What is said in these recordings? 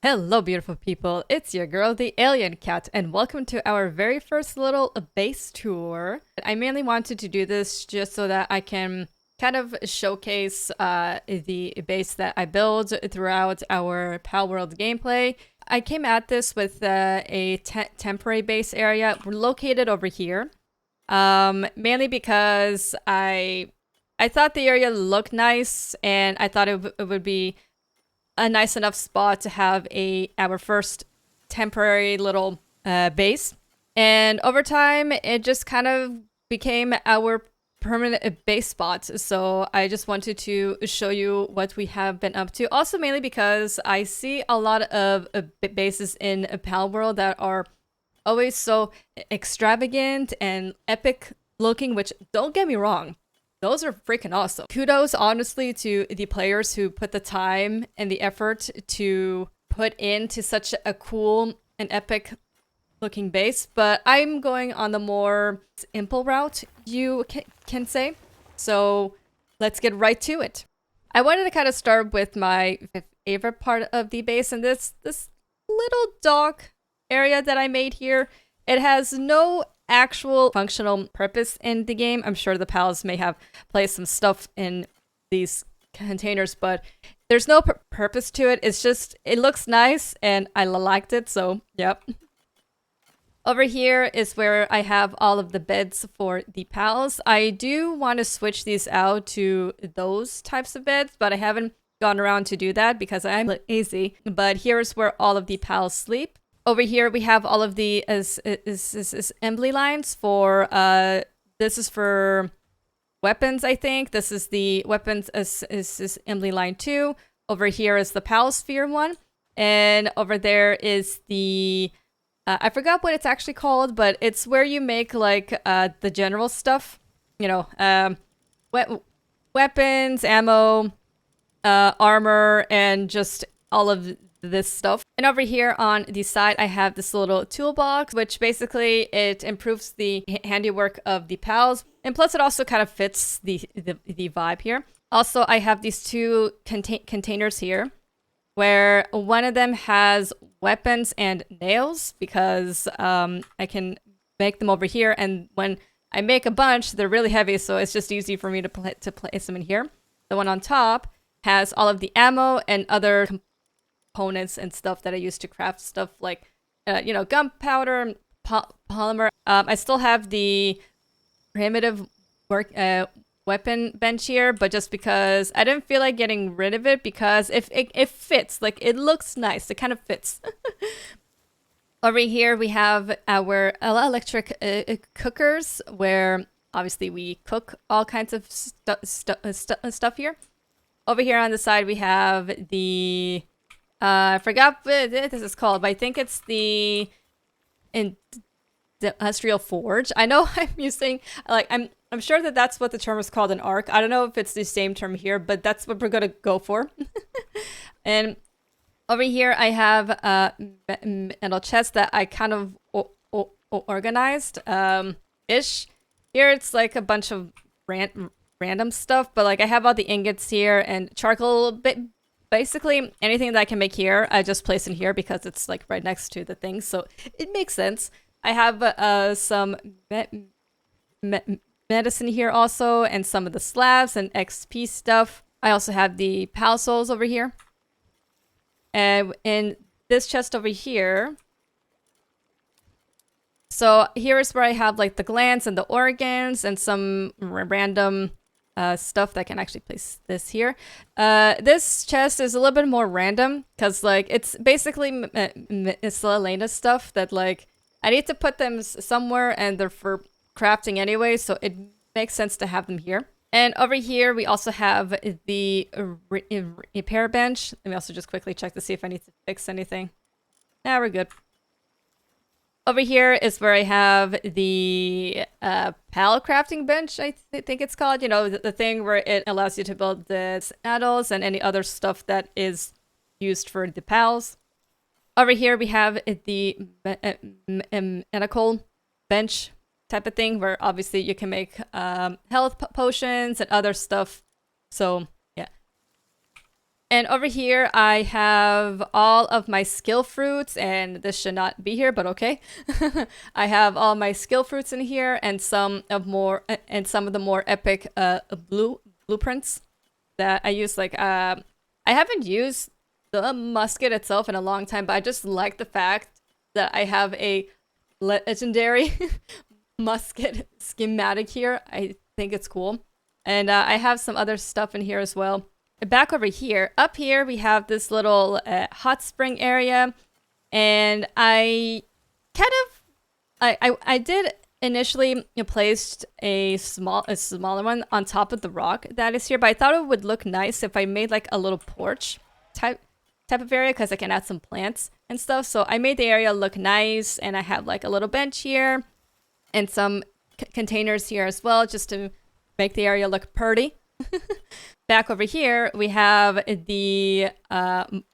Hello, beautiful people. It's your girl, the Alien Cat, and welcome to our very first little base tour. I mainly wanted to do this just so that I can kind of showcase the base that I build throughout our Palworld gameplay. I came at this with a temporary base area located over here, mainly because I thought the area looked nice, and I thought it would be a nice enough spot to have our first temporary little base. And over time, it just kind of became our permanent base spot. So I just wanted to show you what we have been up to. Also, mainly because I see a lot of bases in Palworld that are always so extravagant and epic looking, which don't get me wrong, those are freaking awesome. Kudos, honestly, to the players who put the time and the effort to put into such a cool and epic looking base. But I'm going on the more simple route, you can say. So let's get right to it. I wanted to kind of start with my favorite part of the base, and this little dock area that I made here. It has no actual functional purpose in the game. I'm sure the pals may have placed some stuff in these containers, but there's no purpose to it. It's just, it looks nice and I liked it, so yep. Over here is where I have all of the beds for the pals. I do want to switch these out to those types of beds, but I haven't gone around to do that because I'm lazy. But here's where all of the pals sleep. Over here, we have all of the assembly lines for, this is for weapons, I think. This is the weapons assembly line 2. Over here is the PAL sphere one. And over there is the, I forgot what it's actually called, but it's where you make, like, the general stuff. You know, weapons, ammo, armor, and just all of this stuff. And over here on the side, I have this little toolbox, which basically it improves the handiwork of the pals, and plus it also kind of fits the vibe here. Also, I have these two containers here, where one of them has weapons and nails, because I can make them over here, and when I make a bunch, they're really heavy, so it's just easy for me to place them in here. The one on top has all of the ammo and other components and stuff that I use to craft stuff like, you know, gunpowder, polymer. I still have the primitive weapon bench here, but just because I didn't feel like getting rid of it, because if it fits, like, it looks nice, it kind of fits. Over here we have our electric cookers, where obviously we cook all kinds of stuff here. Over here on the side we have the I forgot what this is called, but I think it's the industrial forge. I know I'm using, like, I'm sure that that's what the term is called in ARC. I don't know if it's the same term here, but that's what we're gonna go for. And over here I have a metal chest that I kind of organized ish. Here it's like a bunch of random stuff, but like I have all the ingots here and charcoal. Basically, anything that I can make here, I just place in here because it's like right next to the thing, so it makes sense. I have some medicine here also, and some of the slabs and XP stuff. I also have the PAL souls over here. And in this chest over here, so here is where I have like the glands and the organs and some random stuff that I can actually place this here. This chest is a little bit more random because, like, it's basically miscellaneous stuff that, like, I need to put them somewhere, and they're for crafting anyway, so it makes sense to have them here. And over here, we also have the repair bench. Let me also just quickly check to see if I need to fix anything. Nah, we're good. Over here is where I have the PAL crafting bench, I think it's called. You know, the thing where it allows you to build the saddles and any other stuff that is used for the PALs. Over here we have the medical bench type of thing, where obviously you can make health potions and other stuff. So, yeah. And over here, I have all of my skill fruits, and this should not be here, but okay. I have all my skill fruits in here, and some of the more epic blueprints that I use. Like, I haven't used the musket itself in a long time, but I just like the fact that I have a legendary musket schematic here. I think it's cool, and I have some other stuff in here as well. Back over here, up here, we have this little hot spring area, and I did initially placed a smaller one on top of the rock that is here, but I thought it would look nice if I made like a little porch type of area, because I can add some plants and stuff. So I made the area look nice, and I have like a little bench here and some containers here as well, just to make the area look pretty. Back over here, we have the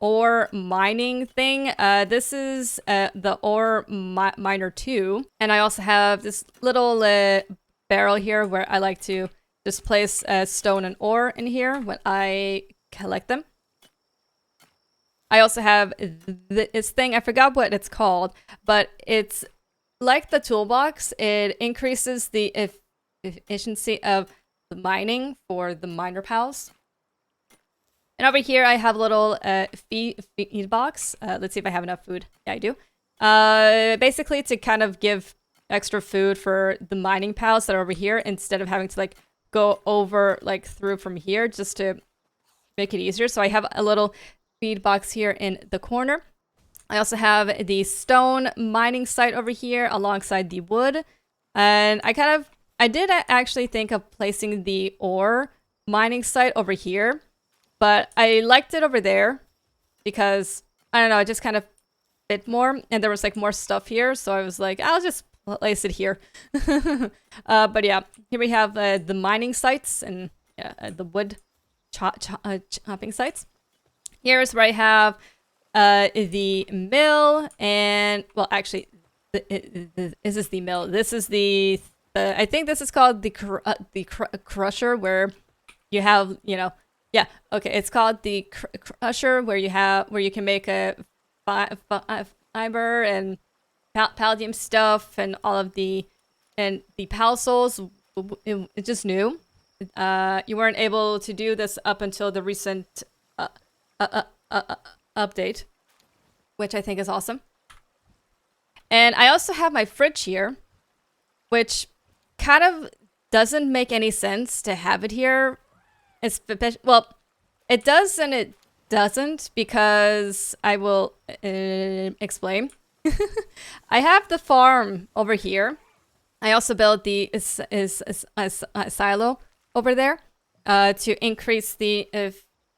ore mining thing. This is the ore miner 2. And I also have this little barrel here where I like to just place stone and ore in here when I collect them. I also have this thing, I forgot what it's called, but it's like the toolbox. It increases the efficiency of the mining for the miner pals. And over here, I have a little feed box. Let's see if I have enough food. Yeah, I do. Basically, to kind of give extra food for the mining pals that are over here, instead of having to like go over like through from here, just to make it easier. So I have a little feed box here in the corner. I also have the stone mining site over here alongside the wood. And I did actually think of placing the ore mining site over here, but I liked it over there because, I don't know, it just kind of fit more, and there was like more stuff here, so I was like, I'll just place it here. But yeah, here we have the mining sites and the wood chopping sites. Here is where I have the mill, and, well, actually, this is the mill. This is the I think this is called the crusher, where you have, yeah, okay, it's called the crusher, where you can make a fiber and palladium stuff and all of the pal souls. It's just new. You weren't able to do this up until the recent update, which I think is awesome. And I also have my fridge here, which kind of doesn't make any sense to have it here. Well, it does and it doesn't, because I will explain. I have the farm over here. I also built the silo over there to increase the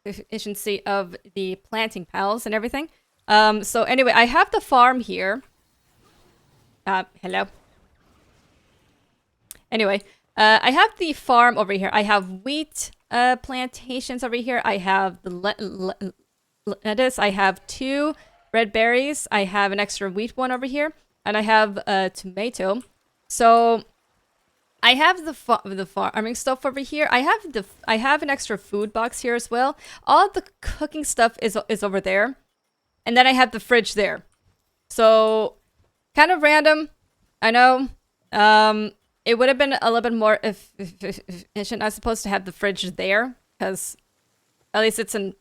efficiency of the planting pals and everything. So anyway, I have the farm here. Hello. Anyway, I have the farm over here. I have wheat plantations over here. I have the lettuce. I have 2 red berries. I have an extra wheat one over here. And I have a tomato. So I have the farming stuff over here. I have an extra food box here as well. All the cooking stuff is over there. And then I have the fridge there. So kind of random, I know. It would have been a little bit more efficient, I suppose, to have the fridge there, because at least it's in,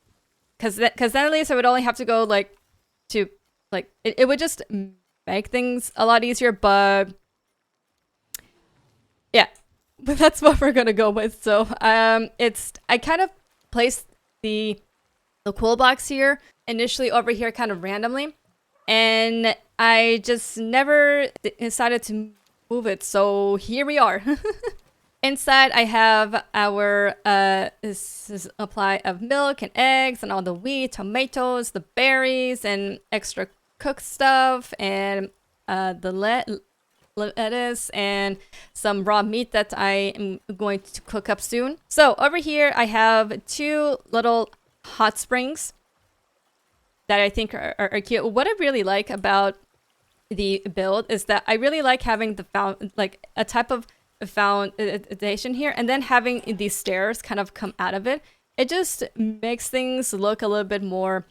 because then at least I would only have to go it would just make things a lot easier. But yeah, but that's what we're gonna go with. So I kind of placed the cool box here initially over here kind of randomly, and I just never decided to move it, so here we are. Inside, I have our supply of milk and eggs and all the wheat, tomatoes, the berries, and extra cooked stuff, and the lettuce, and some raw meat that I am going to cook up soon. So over here, I have 2 little hot springs that I think are cute. What I really like about the build is that I really like having a type of foundation here, and then having these stairs kind of come out of it. it just makes things look a little bit more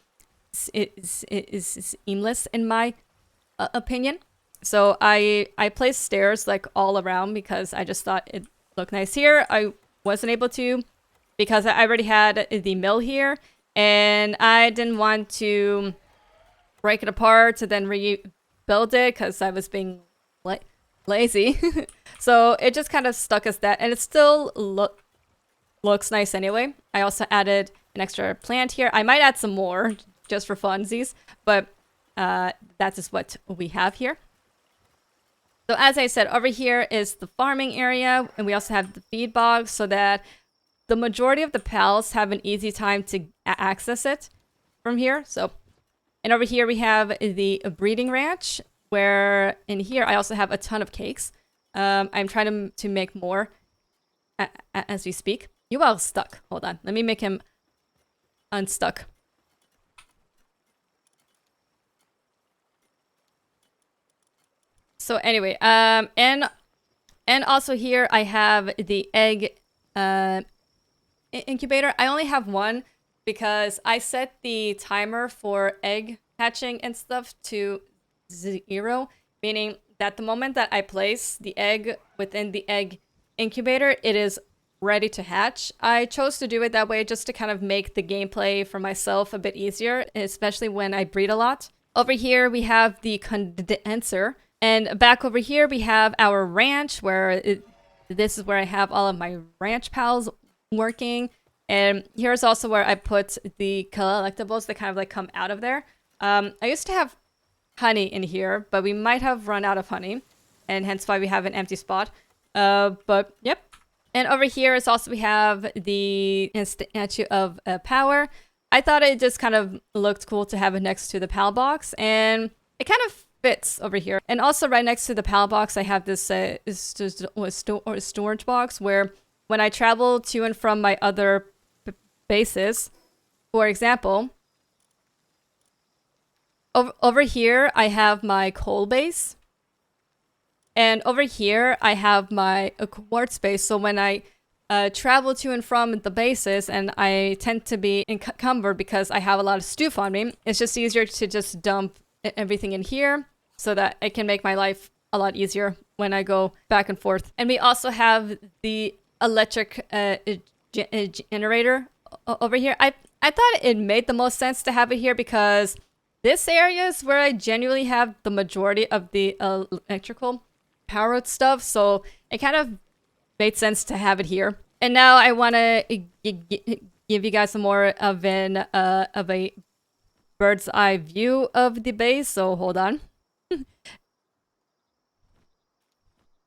seamless in my opinion. So I placed stairs like all around because I just thought it looked nice. Here I wasn't able to because I already had the mill here, and I didn't want to break it apart to then rebuild it because I was being lazy. So it just kind of stuck as that, and it still looks nice anyway. I also added an extra plant here. I might add some more just for funsies, but that is what we have here. So as I said, over here is the farming area, and we also have the feed box so that the majority of the pals have an easy time to access it from here. So, and over here we have the breeding ranch, where in here I also have a ton of cakes. I'm trying to make more as we speak. You are stuck. Hold on. Let me make him unstuck. So anyway, and also here I have the egg incubator. I only have one because I set the timer for egg hatching and stuff to 0, meaning that the moment that I place the egg within the egg incubator, it is ready to hatch. I chose to do it that way just to kind of make the gameplay for myself a bit easier, especially when I breed a lot. Over here we have the condenser, and back over here we have our ranch, where this is where I have all of my ranch pals working. And here's also where I put the collectibles that kind of like come out of there. I used to have honey in here, but we might have run out of honey, and hence why we have an empty spot. But yep. And over here is also we have the statue of power. I thought it just kind of looked cool to have it next to the PAL box, and it kind of fits over here. And also right next to the PAL box, I have this storage box where when I travel to and from my other bases, for example, over here I have my coal base, and over here I have my quartz base. So when I travel to and from the bases, and I tend to be encumbered because I have a lot of stuff on me, it's just easier to just dump everything in here so that it can make my life a lot easier when I go back and forth. And we also have the electric generator over here. I thought it made the most sense to have it here because this area is where I genuinely have the majority of the electrical power stuff, so it kind of made sense to have it here. And now I want to give you guys some more of a bird's eye view of the base, so hold on.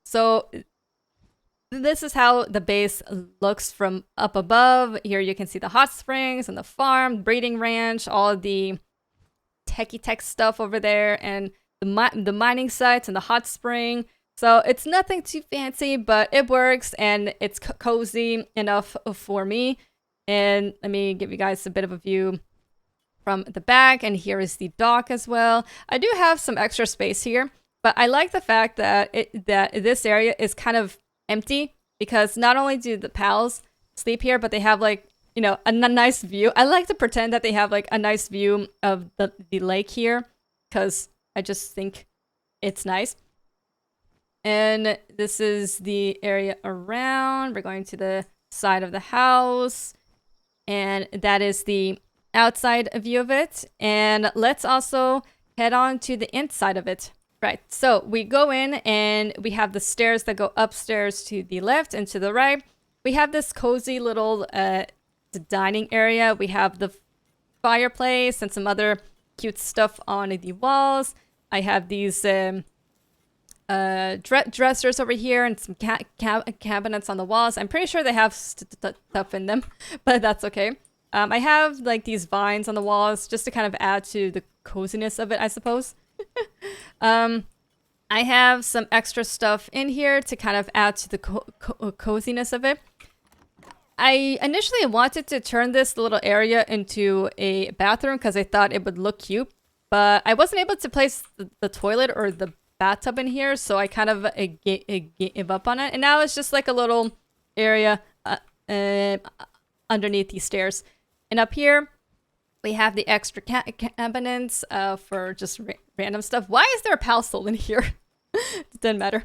So this is how the base looks from up above. Here you can see the hot springs and the farm, breeding ranch, all the techie tech stuff over there, and the mining sites and the hot spring. So it's nothing too fancy, but it works, and it's cozy enough for me. And let me give you guys a bit of a view from the back, and here is the dock as well. I do have some extra space here, but I like the fact that this area is kind of empty because not only do the pals sleep here, but they have like, you know, a nice view. I like to pretend that they have like a nice view of the lake here because I just think it's nice. And this is the area around. We're going to the side of the house, and that is the outside view of it. And let's also head on to the inside of it. Right, so we go in and we have the stairs that go upstairs to the left and to the right. We have this cozy little dining area. We have the fireplace and some other cute stuff on the walls. I have these dressers over here and some cabinets on the walls. I'm pretty sure they have stuff in them, but that's okay. I have like these vines on the walls just to kind of add to the coziness of it, I suppose. I have some extra stuff in here to kind of add to the coziness of it. I initially wanted to turn this little area into a bathroom because I thought it would look cute, but I wasn't able to place the toilet or the bathtub in here, so I kind of gave up on it. And now it's just like a little area underneath these stairs. And up here, we have the extra cabinets for just random stuff. Why is there a Palworld in here? It doesn't matter.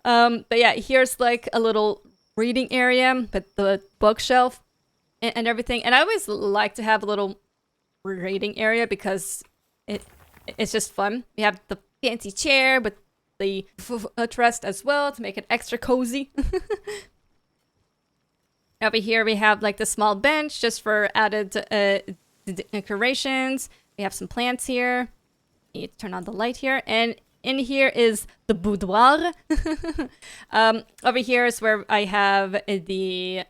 But yeah, here's like a little reading area with the bookshelf and everything. And I always like to have a little reading area because it's just fun. We have the fancy chair with the footrest as well to make it extra cozy. Over here we have like the small bench just for added decorations. We have some plants here. You need to turn on the light here. And in here is the boudoir. Over here is where I have the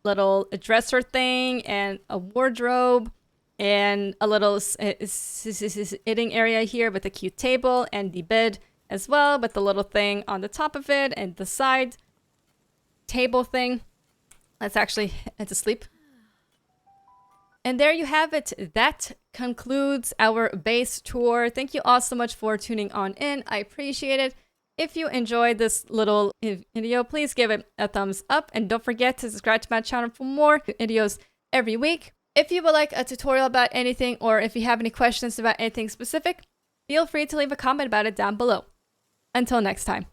little dresser thing and a wardrobe and a little sitting area here with a cute table and the bed as well with the little thing on the top of it and the side table thing. Let's actually head to sleep. And there you have it. That concludes our base tour. Thank you all so much for tuning on in. I appreciate it. If you enjoyed this little video, please give it a thumbs up. And don't forget to subscribe to my channel for more videos every week. If you would like a tutorial about anything or if you have any questions about anything specific, feel free to leave a comment about it down below. Until next time.